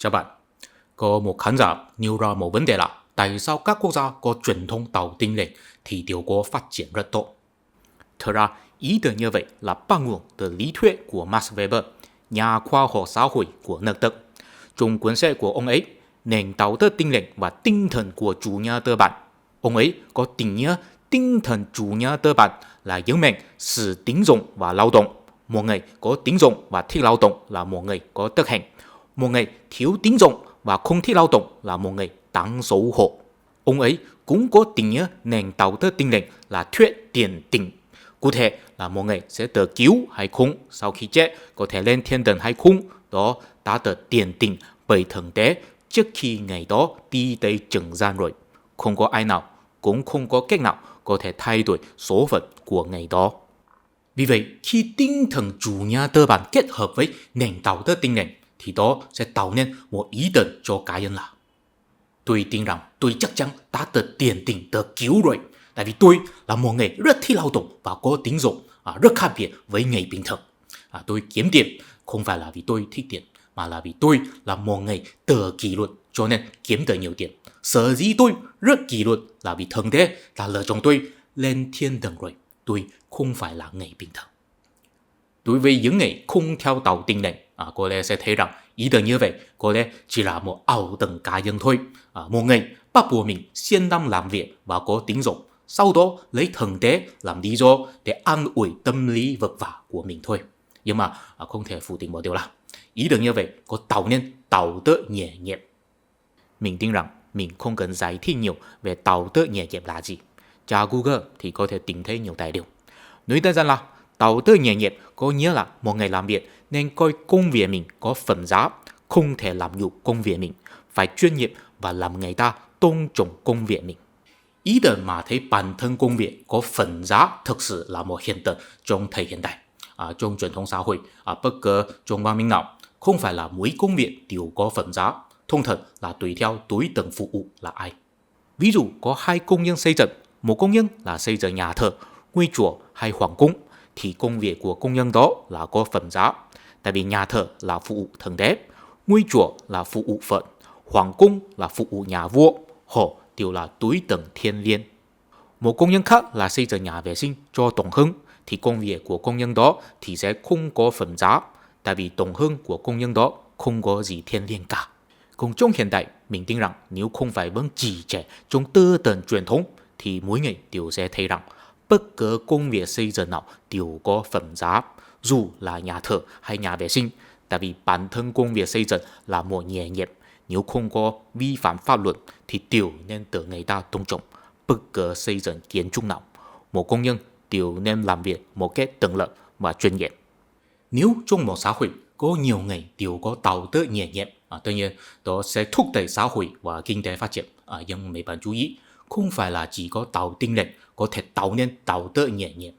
Chào bạn, có một khán giả nêu ra một vấn đề là tại sao các quốc gia có truyền thống tạo tinh lệnh thì đều có phát triển rất tốt. Thật ra, ý tưởng như vậy là bắt nguồn từ lý thuyết của Max Weber, nhà khoa học xã hội của nước Đức. Trong cuốn sách của ông ấy, Nền đạo đức tinh lệnh và tinh thần của chủ nghĩa tư bản, ông ấy có định nghĩa tinh thần chủ nghĩa tư bản là nhấn mạnh sự tính dụng và lao động. Một người có tính dụng và thích lao động là một người có đức hạnh. Một người thiếu tính dụng và không thích lao động là một người đáng xấu hổ. Ông ấy cũng có định nghĩa nền đạo đức tinh lệnh là thuyết tiền định. Cụ thể là một người sẽ được cứu hay không, sau khi chết có thể lên thiên đàng hay không, đó đã được tiền định bởi thượng đế trước khi ngày đó đi tới trần gian rồi. Không có ai nào, cũng không có cách nào có thể thay đổi số phận của ngày đó. Vì vậy, khi tinh thần chủ nghĩa tư bản kết hợp với nền đạo đức tinh lệnh thì đó sẽ tạo nên một ý tưởng cho cá nhân là tôi tin rằng tôi chắc chắn đã được tiền định được cứu rồi. Tại vì tôi là một người rất thích lao động và có tính dụng rất khác biệt với người bình thường. Tôi kiếm tiền không phải là vì tôi thích tiền, mà là vì tôi là một người tự kỷ luật cho nên kiếm được nhiều tiền. Sở dĩ tôi rất kỷ luật là vì thượng đế đã lựa chọn tôi lên thiên đàng rồi. Tôi không phải là người bình thường. Đối với những người không theo đạo tinh lệnh, có lẽ sẽ thấy rằng ý tưởng như vậy có lẽ chỉ là một ảo tưởng cá nhân thôi. Một người bắt buộc mình siêng năng làm việc và có tính dụng, sau đó lấy thượng đế làm lý do để an ủi tâm lý vật vả của mình thôi. Nhưng mà không thể phủ định một điều là ý tưởng như vậy có tạo nên đạo đức nghề nghiệp. Mình tin rằng mình không cần giải thích nhiều về đạo đức nghề nghiệp là gì. Tra Google thì có thể tìm thấy nhiều tài liệu. Nói đơn giản là đạo đức nghề nghiệp có nghĩa là một người làm việc nên coi công việc mình có phẩm giá, không thể làm nhục công việc mình, phải chuyên nghiệp và làm người ta tôn trọng công việc mình. Ý tưởng mà thấy bản thân công việc có phẩm giá thực sự là một hiện tượng trong thời hiện đại. Trong truyền thống xã hội, bất cứ trong văn minh nào, không phải là mỗi công việc đều có phẩm giá, thông thường là tùy theo đối tượng phục vụ là ai. Ví dụ có hai công nhân xây dựng, một công nhân là xây dựng nhà thờ, ngôi chùa hay hoàng cung, thì công việc của công nhân đó là có phẩm giá. Tại vì nhà thờ là phục vụ thượng đế, ngôi chùa là phục vụ Phật, hoàng cung là phục vụ nhà vua, họ đều là đối tượng thiên liêng. Một công nhân khác là xây dựng nhà vệ sinh cho tổng hưng, thì công việc của công nhân đó thì sẽ không có phẩm giá, tại vì tổng hưng của công nhân đó không có gì thiên liêng cả. Còn trong hiện đại, mình tin rằng nếu không phải vẫn trì trệ trong tư tưởng truyền thống thì mỗi người đều sẽ thấy rằng bất cứ công việc xây dựng nào đều có phẩm giá, dù là nhà thờ hay nhà vệ sinh, tại vì bản thân công việc xây dựng là một nghề nghiệp. Nếu không có vi phạm pháp luật thì đều nên được người ta tôn trọng. Bất cứ xây dựng kiến trúc nào, một công nhân đều nên làm việc một cách tận lực và chuyên nghiệp. Nếu trong một xã hội có nhiều người đều có đạo đức nghề nghiệp, tất nhiên đó sẽ thúc đẩy xã hội và kinh tế phát triển. Nhưng mấy bạn chú ý, không phải là chỉ có đạo tinh lệnh có thể tạo nên đạo đức nghề nghiệp.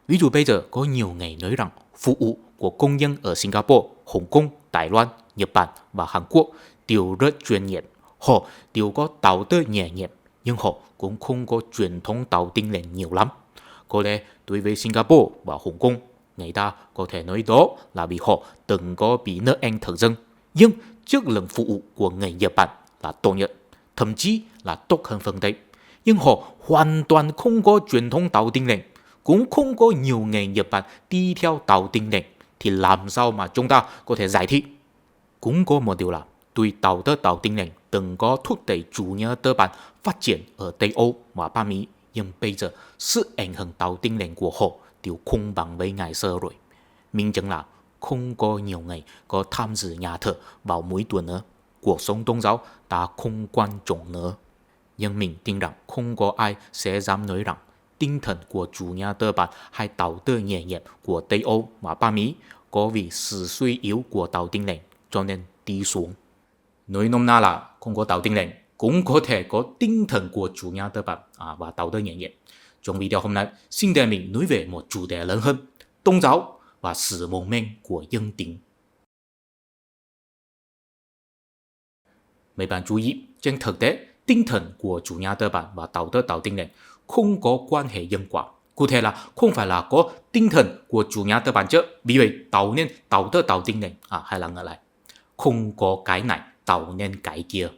Ví dụ bây giờ có nhiều người nói rằng phục vụ của công nhân ở Singapore, Hồng Kông, Đài Loan, Nhật Bản và Hàn Quốc đều rất chuyên nghiệp. Họ đều có đạo đức nghề nghiệp, nhưng họ cũng không có truyền thống đạo tinh lệnh nhiều lắm. Có lẽ đối với Singapore và Hồng Kông, người ta có thể nói đó là vì họ từng có bị nước Anh thực dân. Nhưng chất lượng phục vụ của người Nhật Bản là tốt nhất, thậm chí là tốt hơn phương Tây. Nhưng họ hoàn toàn không có truyền thống đạo tinh lệnh, cũng không có nhiều người Nhật Bản đi theo đạo tinh lệnh, thì làm sao mà chúng ta có thể giải thích? Cũng có một điều là tuy đạo đức đạo tinh lệnh từng có thúc đẩy chủ nghĩa tư bản phát triển ở Tây Âu và Bắc Mỹ, nhưng bây giờ sự ảnh hưởng đạo tinh lệnh của họ đều không bằng với ngày xưa rồi. Minh chứng là không có nhiều người có tham dự nhà thờ vào mỗi tuần nữa. Cuộc sống tôn giáo đã không quan trọng nữa. Nhưng mình tin rằng không có ai sẽ dám nói rằng tinh thần của chủ nghĩa tư bản hay đạo đức nghề nghiệp của Tây Âu và Bắc Mỹ có vì sự suy yếu của đạo tinh lệnh cho nên đi xuống. Nói nôm na là không có đạo tinh lệnh cũng có thể có tinh thần của chủ nghĩa tư bản và đạo đức nghề nghiệp. Trong video hôm nay, xin để mình nói về một chủ đề lớn hơn, tôn giáo và sự mong manh của dân tính. Mấy bạn chú ý, trên thực tế, tinh thần của chủ nghĩa tư bản và đạo đức đạo tinh lệnh không có quan hệ nhân quả. Cụ thể là không phải là có tinh thần của chủ nghĩa tư bản chứ, vì vậy tạo nên đạo đức đạo tinh lệnh hay là ngược lại. không có cái này tạo nên cái kia.